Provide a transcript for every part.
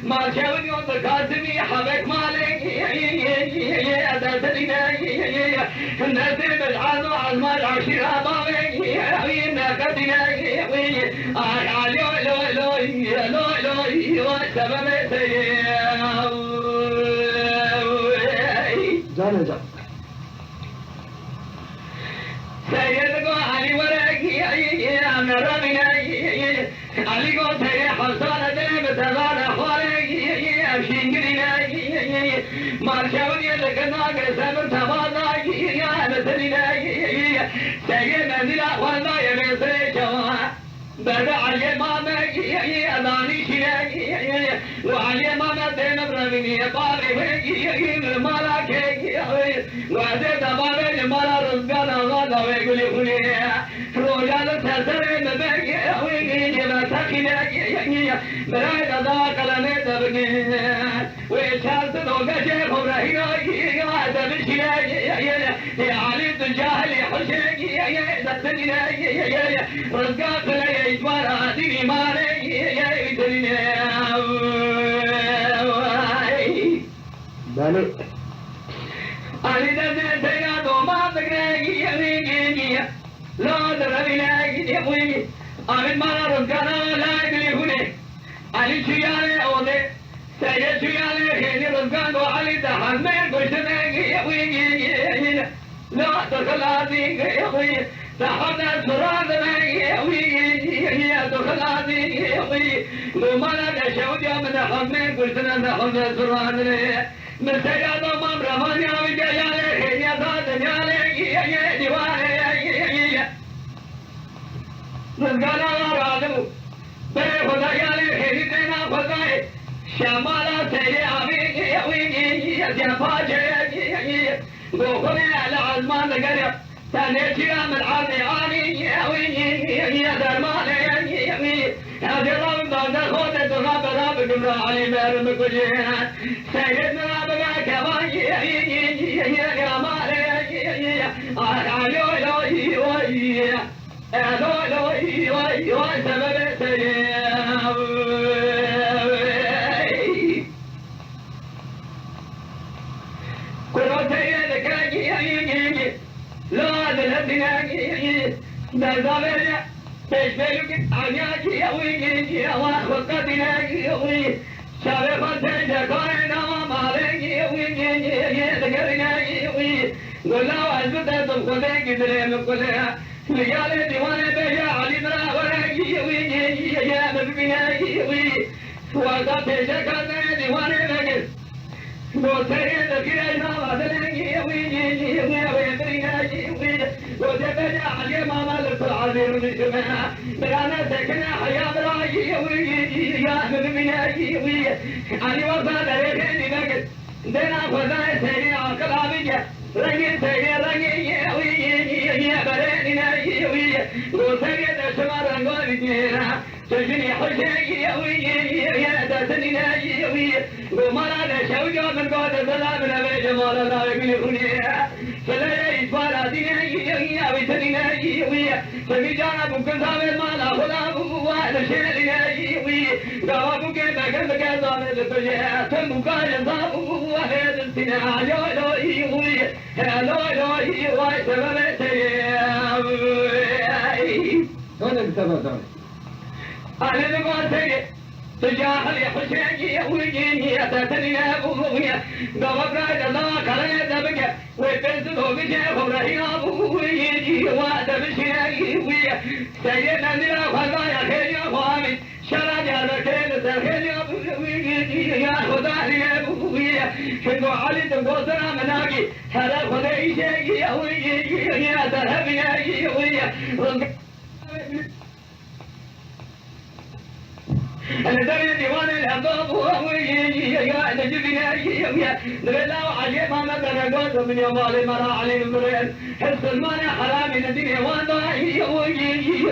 ما شاوني وتقاسمي حبك مالك يا دلنا نسيب العظم على المال عشير أبوي يا قدنا علي لو وسبب جانا جا سيدكو علي ورقي يا ربنا علي کو ته حسن دې متغاله خوري شینګرینا مارشاوني لګنا کې صبر تبادا يا نسلینا سګه منزل خوانا یې سره جوا بدا علي ما مې اداني شي وعلي ما دې نبرني پاره وي مالا کې وعده دبابه مالا رزقنا غدا وګلي خوني روزان سره مبګي براي دادا كلامي دبني ويشارت دوغشي خبرهي يا دبشي يا علي الجاهل حسين يا دتني يا رزقات يا اجوار هذه مالي يا يدني بالي علي دبني يا دوما تغني يا لا دربنا يا آمین مالا رزقانا لائقلی ہونے علی شیالے اونے سید شیالے خیلی رزقان و علی دہان میں گوشنے گئی لا دخلاتي گئی تحنا سراد میں گئی دخلاتي گئی مالا دشو جو من ہمیں گوشنا دہن سراد میں مسیاد و مام رفانی آوی جیالے خیلی ازاد نیالے گئی دیوارے رزقانا رادو بے خدایانے خیلی دینا خدای شمالا سیئے آوی جفا جے گوخنے العظمان گریا تانیچیا من عادی آنی درمانے حضرام داندر خود دغا براب گمرا علی مرم کجیان سید مراب گا کبانی گرامانے آلیو الہی سبب سيئ كل سيئ لكاكي لا دلتناكي دردابينا تشبهلك عجاكي أويكي وقتناكي أوي شابقا تجاكوين ومالكي أويكي ذكرناكي أوي قلنا وعزبتا تبخذيك دريم كلها لقال ديوانه بيا علي مرا ورقي ويجي يا مبيناي وي وقت شكرنا ديوانه بيا موسري ذكر ما بدلني ويجي ويبريناي وي وجبنا علي ما مال العظيم بسمها برانا سكنا حياه راي ويجي يا مبيناي وي علي وصل دريني بيا دنا خدای سری عقل آبیه رنگی سری رنگی وی برنی نایی وی گوسری دشما رنگو بینا تجنی خوشی وی دستنی نایی وی گمارا دشو جو من گود سلام نبی جمال الله وی خونی فلای اسوار دینی وی تنی نایی وی سمی جانا بکن سامل مالا خدا بوا دشلی نایی وی گوا بکن بکن بکن سامل تجه تم بکن سامو وهذا السنة لا إلهي لا إلهي وسبب سيئ هنا بسبب ذلك أهل المعتقد تجاهل حسيني ويجيني أتتني أبويا قبل الله كلنا دبك ويبزله بشيخ إبراهيم ويجي وأدب شيء ويا سيدنا نلا خدايا خير يا خامي شرع جال خير خير يا خدايا يا أبويا كنو علي تقصنا مناقي هذا خداي شيء ويجي يا ذهب يا ويا أنا نزل ديوان الأبواب ويا نجبنا يا نبلا عليه ما نقدر نقول من يوم علي مرا علي المريض حس المانع حرامي نديني وانا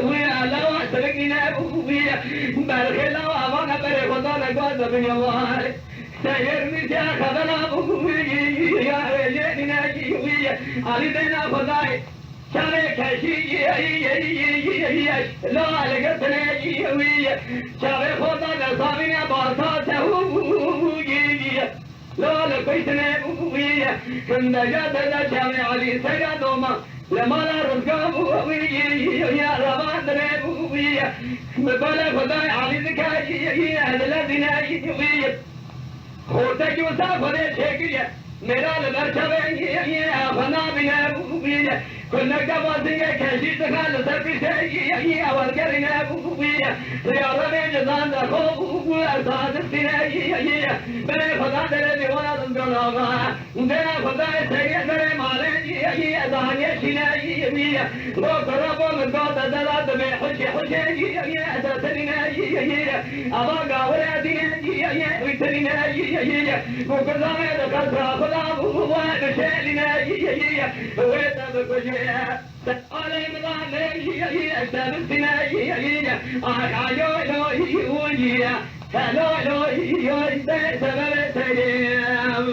ويا لو سرقنا ويا بارك الله وانا بارك الله نقول من يوم علي سير مثل خبلا ويا جينا ويا علي دينا فضاي شامي كشي لا لقتنا ويا شامي خدا نصابنا بارساته لا لقيتنا ويا كنا جاتنا شامي علي سيادوما لما لا رزقه ويا رباندنا ويا مبلا خدا علي ذكاي هذا الذين ويا خوتك وسافر شكيا मेरा लगा चले ये अपना बिना बुबिया कुन्ना का बातें कैसी तका लसर पीछे ये आवाज करेंगे बुबिया यार में जदान रखो बुबिया साथ तेरे ये मेरे खुदा तेरे दीवाना तुम जो लोगा तेरा खुदा तेरे तेरे माले ये दानिया शिना ये वो करो वो मत दला तुम्हें खुश खुश ये ऐसा ये अबा गावरे दिन ये इतनी ये वो कदा में दका وواحد شالنا ويتا بكجيا علي مضان سبتنا عيو لو يوجيا هلو لو يوجد سبب سليم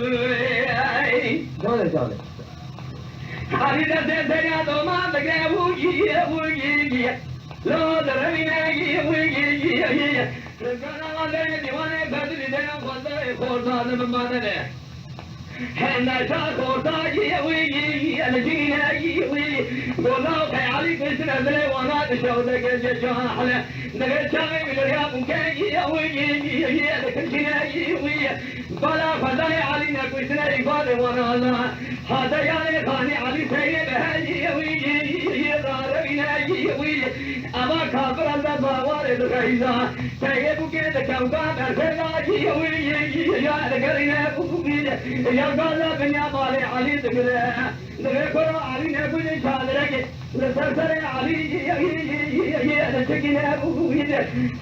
جولة حبيبة سيدنا دوما بقى وجيا لو درمينا وجيا رجعنا على ديوانه بدل دينا خورتا من بعدنا هنا شاكوتا يوي الجينا يوي قولوا كي علي كسر ذلي وانا تشودك الجشاحلة نقل شامي بالرياض كي يوي الكسنا يوي بلا فضل علي نكسنا يفاد وانا الله هذا يعني خاني علي سيد هاي يوي راربنا يوي أما كابر الله باوار الغيزة سيد كي تكوكا برسلا يوي يا لقرنا بوبي يا قالا بنيا مالي علي دقره نقول علي نقول شادرك لسر علي لسكنا بويد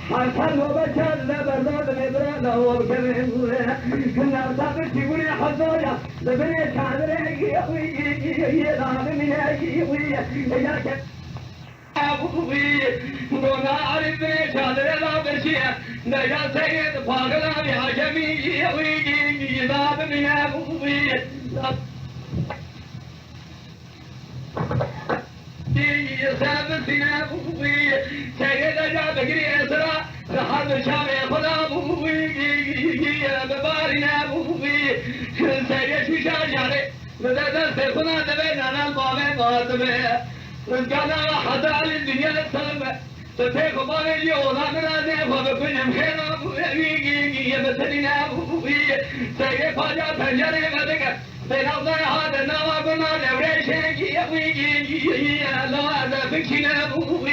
حسن وبشر لبرد لبرد هو كمان كنا صابر تقول حزوجا لبني شادرك يا راب من يا كت أبوي قلنا عارف شادر لا برشيا نجا سيد فاقلا بحجمي يوي راب من أبوي سابتنا أبوي سيد جا بقري أسرا رحل شامي خدا أبوي ببارنا أبوي سيد شوشا جاري لذا سيخنا دبينا نالبابي باتبي رجعنا حتى على الدنيا السلمة تتيخ بالي ولا نرازي فبكون مخينا يا بسرنا أبوي سيد فاجا تنجري بدك بين الله هذا نوا قلنا لوريش يا لا هذا فكشنا أبوي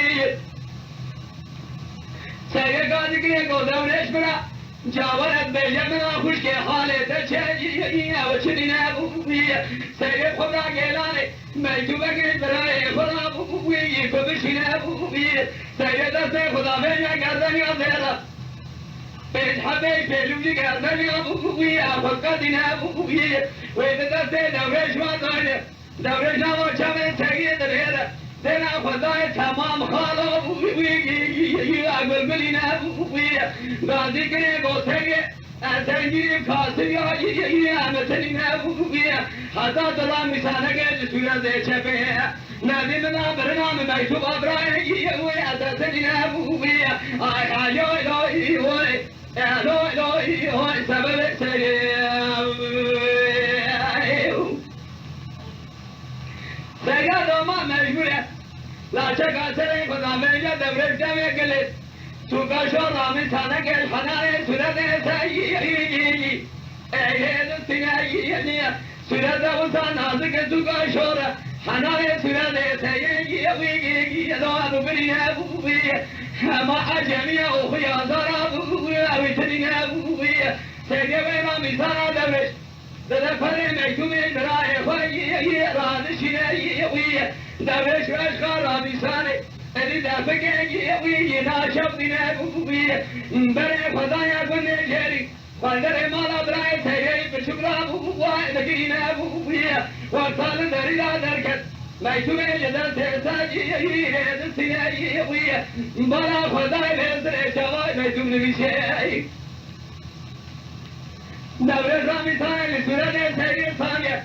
سيد قاعد كذا قدامش بنا جاورت بيجمنا خوش کے حالت چهی وچنینا بوی سیر خدا گلانه میتوبه کے برای خدا بوی کو بشینا بوی سیر دست خدا بیا گردنیا زیرا پیش حبی پیلوی گردنیا بوی افقدینا بوی و دست دورش ما داره دورش ما چمه چگی دره دینا خدای تمام خالا بوی اقبلینا بوی غازی کنه گوتگه اتنگیری کاسری آجی امتنینا بوی حتی دلا میسانگه جسورت چپه نبی منا برنام میتوب ابراهی وی اتنینا بوی آی آیوی لایی وی الوی لایی وی سبب سریم سگا دوما مجبوره لاچه کاسره خدا میجا دورش کمه گلیت سوکا شورا من سانگه حناره سورت سایی ایه دستینه سورت وسا نازک سوکا شورا حناره سورت سایی دوانو برینه بوی اما عجمیه او خیازارا بوی اویترینه بوی سگه بیما میسانا دورش دفر مکتوب برای خواهی رانشینه دورش و اشخار رامیسانه ادی دفعه گیری ناشب دینه بوی بره خدایا گنده جری خاندر مالا برای سیری بشکرا بوی دگینه بوی وارسال دریلا درکت میتوم جدر ترساجی دستینه بوی بالا خدای بزر شوای میتوم نمیشه دوره رامی تای صورت سیری سانگه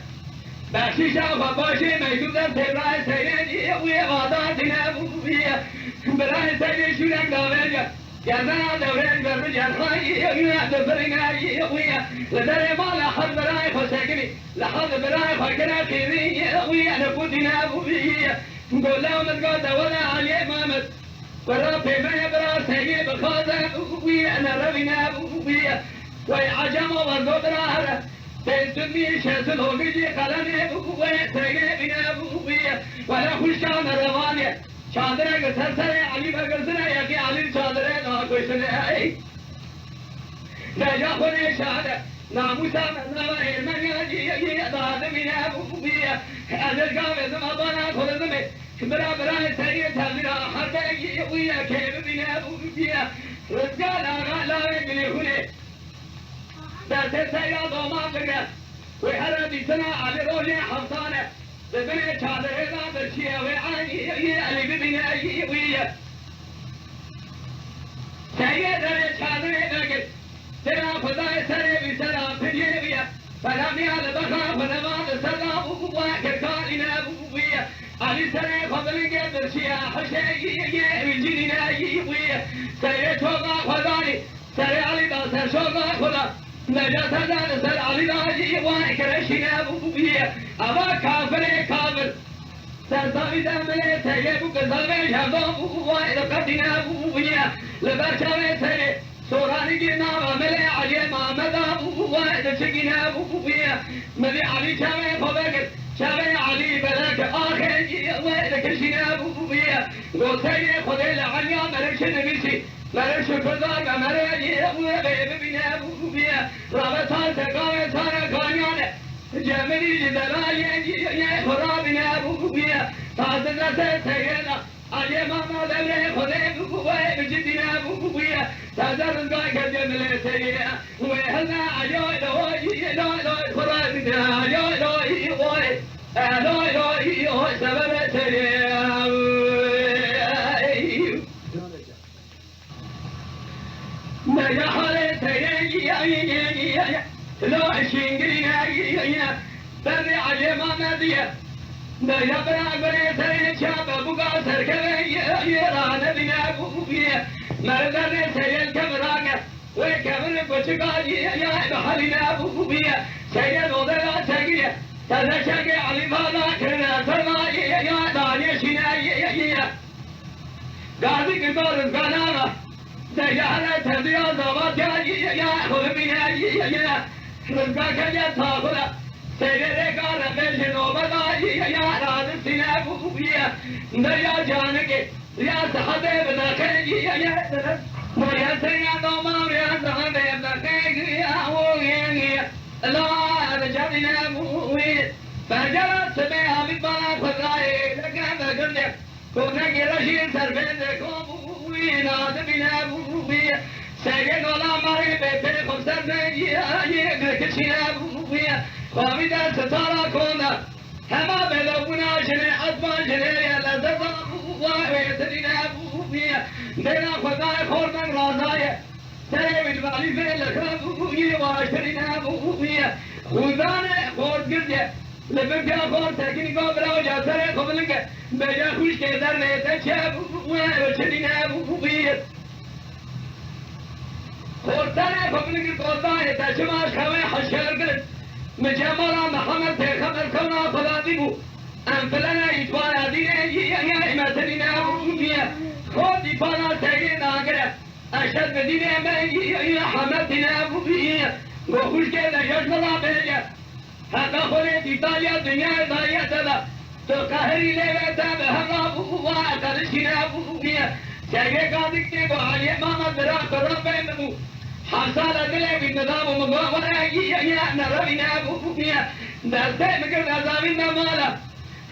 بخشی شاو باشی میتوم در تبرای سیری بوی آدار دینه بوی برای سیری شورک داویجا جزانا دورين برجال خاي دفرنا ويا لدري ما لحظ براي خسكني لحظ براي خكنا كذي ويا نفوتنا ويا نقول لهم تقول ولا علي مامت ورا في ما برا سيجي بخاطر ويا انا ربنا ويا ويا عجم وغدرا تسمي شاسل هوجي قلني ويا سيجي بنا ويا ولا خشان رواني چادره که سر علی بگرزنه یکی علی چادره ناکشنه ای نجا خونه شاده ناموسا منو ایرمنی یکی دادمی نبویه ازرگاه بزم آبانا خودزمه برا برای سری تغییر آخرده یکیه که ببینه بویه رزگاه لاغا لاغه گلی خونه در سریا دومان بگه وی هر بیسنا علی روژه حفظانه ببینه چادره دا برشیه وی آنی علی ببینه ویه سیه داره چادره بگه ترا خدای سره بی سلام پجیه ویه فلامی آل بخا فنواد سلام وکر کالی نبویه علی سره خبرنگه برشیه حشه ویجینه ویه سیه چوگا خدایی سره علی دا سر شوگا خدا نجات دار سر علی راجی وای کرشی نبویه اما کافر کافر سر زاوی دمه سیه بو کزاوی شبا وای دقتی نبویه لبرچاوی سره سورانی گی نام عمل علی محمد وای دچگی نبویه مدی علی چاوی خوبگر چاوی علی بلک آخر وای دکشی نبویه گوسه خود لعنیا مرش نمیشی مرش کزار و مرش وای ببینه بویه رابطان سکاوی سارا کانیانه جمعی جدلالی خرابی نبویه تازه دسته سینا علی محمد علی خود وای بجدی نبویه تازه رزقای که جمله سینا وای هلا علی لوی لوی خرابی علی لوی وای لوی لوی سبب سینا نجاح سيئة لو شينغرينا بري علي محمدية نجبر بري سري شاب بوغا سركبي يرانا بنا بوغية مردنا سيل كبرانا وكبر بوشكاجي يا بحالنا بوغية سيل ودلا سجية تذكر علي بالا كنا سرماجي يا دانية شينا غازي كبار غنانا نجاح تبيا زوات يا خربينا يا رزقك يا صابرا سيدي قال بيش نوبدا يا راد سينا بويا دريا جانك يا صحابه بدخل يا مريا سيا دوما يا صحابه بدخل يا ويا لا رجعنا بويا فجرت سبع حبيب بالا خداي لكن بغنده كنا جرشين سربند كوبوي ناد بنا بويا سيد ولا ماري بيت خمسة يا كشينا بويا خامدا ستارا كونا هما بلونا جني أطفال جني يا لذة ويتدينا بويا دينا خداي خورنا رازايا سيد بالي في الخبويا واشترينا بويا خدانا خورد قرية لبن كلا خورد تكني قابلا وجاسر قبلك بجا خوش كدر نيتا شاب واشترينا بويا خورتنا قبلك قوتاي تشماش خوي حشر قرد مجمرا محمد خبر كنا فلاديبو أنفلنا يتوانا دينا يا إماتنا بويا خود يبانا تغينا قرد أشد بدينا يا حمدنا بويا وخوش كده يشملا بيجا هذا خوري إيطاليا دنيا دايا تدا تقهري لبتا بهما بويا ترشنا بويا سيجي قادك تيبو علي ماما برا قرب بيمو حصل دلي بالنظام ومقاومة يا نربينا بويا دستي مكر نظامنا مالا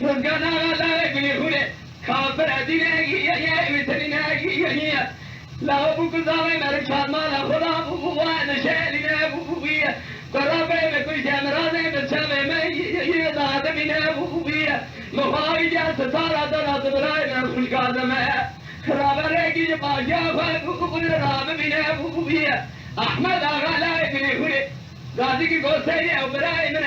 رزقنا لا يقولي خولي كافر ديني يا مثلنا يا لا أبوك زاوي مالك شاد مالا خدا وانا شالنا أبويا قرابي بكل جامراني بسامي مي ذات من أبويا مخاوي جا ستارة درات براي من خوش قادمة رابريكي جباشا فاقون راب من أبويا أحمد آغا لا يبني خلي غازي کی گوسے او برائے من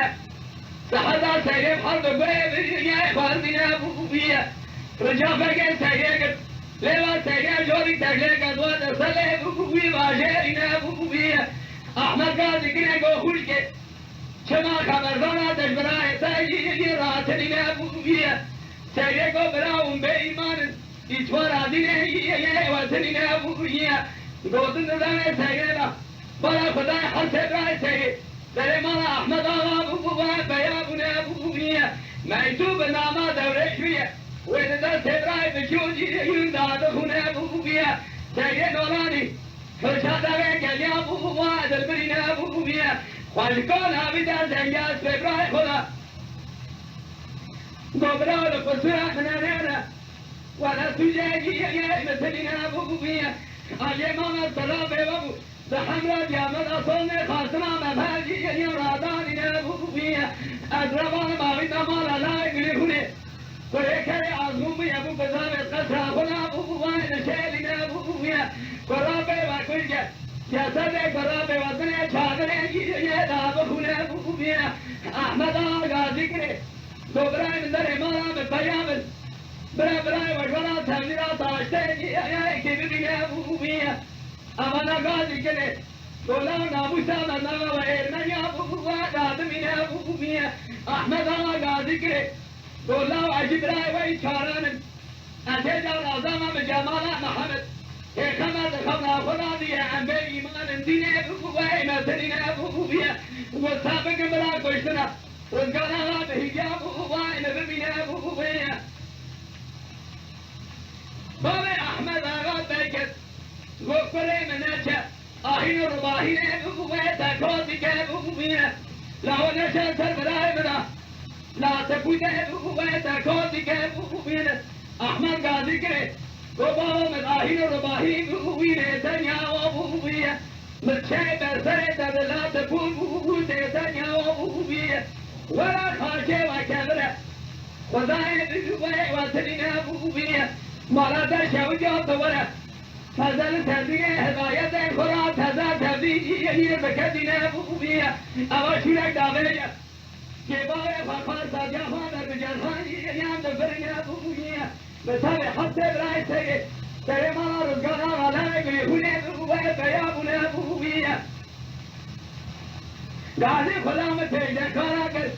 سحدا سيد حرب بيب يا إخوان من أبويا رجع بقى سيد لما سيد جوري تغلق أدوات سلي أبوي باشرين أبويا أحمد غازي كنا گو خوش کے شما خبردانا تشبرائے سيد راتنين أبويا سيد کو براؤن بے ایمان ایچوار آدینه یہ وطنین أبويا گوتن دانے سيد بلا خدای حرس برای سيد در مالا احمد آغا أبويا بيابون أبويا ميتوب ناما دورشوية وإذا سبراي بشوجي ينداد خون أبويا سيد نوراني فرشاد بك يا أبويا دلبرين أبويا خالقون عبدا سياد سبراي خدا قبرا لفسرا خنانانا ولا سجاجي يا مثلنا أبويا آجي ماما السلام بابو بحمرة جامد أصلنا خاصنا مبهاجي يا راداننا أبويا أزربان باغينا مالا لا يقلقوني ولكن عظمي أبو بزام القصر أخونا أبويا نشالنا أبويا قرابي وكل جسد قرابي وطني شادري يا داب أخونا أبويا أحمد آغا ذكري دوبراي من در مالا بطيامل براي وشونا تمنيرا تاشتي يا كبيري أبويا أمانا غازي كده دولا نابوسا نانا وإرنا يا أبويا دادمين أبويا أحمد غازي كده دولا وعجبراي وإشاران أتجا العظام بجمالا محمد خمد خمنا خدا دي عن بي إيمان دين أبويا مثلين أبويا وسابق برا كشتنا وزقانا بهجا أبويا نبمين أبويا بابا أحمد آغا بيكت وقفلي مناشا آهين الرباهين أبويا تاكوتي كأبويا لا ونشا سربراي منا لا تكوت أبويا تاكوتي كأبويا أحمد غازي كري وبابا من آهين الرباهين أبويا تنيا أبويا متشاي برسري تبلا تكون أبويا تنيا أبويا ولا خاشي وكبرة وزاين أبويا وسنين أبويا مالا درشا وجاب ورا فزل تبديه هداية خرا تزا تبديه هي بكدنا أبويا أما شلك دابيا كبار فخار سجا فانا بجرحان يام دفرنا أبويا بسابي حتى براي سيد تري مالا رزقنا على يقولي هنا أبويا بيابنا أبويا غازي خلامة تيجا كاراكر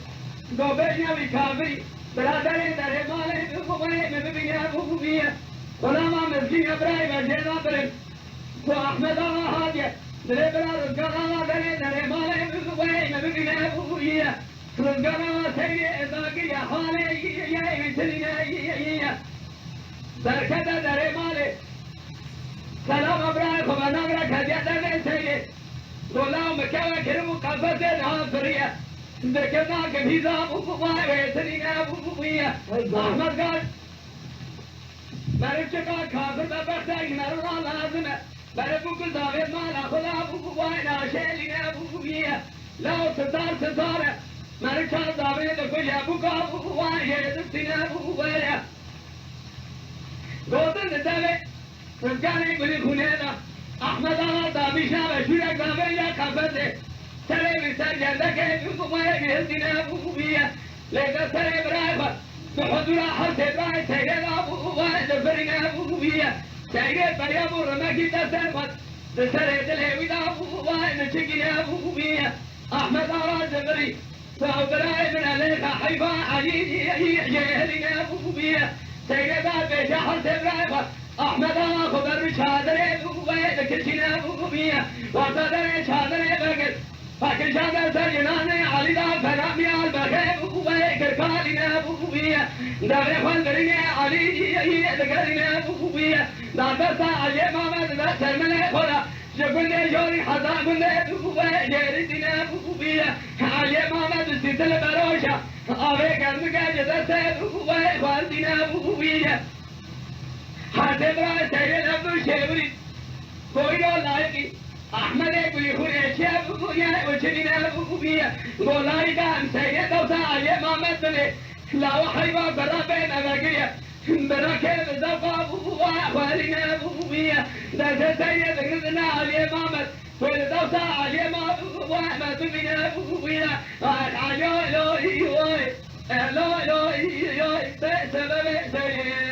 دوبينا بكافري برادرين تري مالا أبويا مبينا أبويا غلاما مسكين ابراهيم الجينا برم تو احمد آغا حاجة دلي برا رزقان آغا دلي دلي مالا وين ببنا أبويا رزقان آغا سيدي إذاكي يا خالي يا مثلنا يا دركتا دلي مالي سلام ابراهيم خبرناغرا كذيا دلي سيدي غلام مكاوة كرمو قفزة ناصرية ذكرنا كبيزا أبويا ويسلنا أبويا أحمد قال برای چکار کافر ببخشای مرا لازمه برای بکل داوید مالا خدا أبويا ناشیلین أبويا لا ستاره برای چار داوید کجا أبويا یدستین أبويا گوتن نداره رزقانی گلی خونه دا احمد آغا دامیشا و شورک داوید یا کافده سره بسر جنده که أبويا یدستین أبويا لیکن سره برای خود بحضورا حرس إبراهيم سيدنا أبويا دفرنا أبويا سيد بريم رمكي تسرفت تسرد الهويد أبويا نشكي أبويا أحمد آغا دفري فأبراهيم من عليك حيفا علي جهلنا أبويا سيدنا بيش حرس إبراهيم أحمد آغا خبر شادر أبويا نكشنا أبويا وصدر شادر بقر فكر شادر سرجنان علي دا فرامي البخير أبويا كركالنا أبويا دابي خندرنا علي ذكرنا أبويا دابسا علي ماما دابسا من خلا شكلنا جوري حزا كنا أبويا جيرتنا أبويا علي ماما دستل بروشا أبي كرمك جدسا أبويا خالدنا أبويا حاتم را سيد عبد الشيبري بويلو لايقي احمد ابن خوري شاب بويا وشنينا بويا بولاي كان سيد دوسا علي محمد بن لا وحيبا برابين اباكيا بركه زفا بويا خالينا بويا ده سيد غزنا علي محمد والدوسا علي محمد بن بويا علي لو يوي لو يوي سبب سيد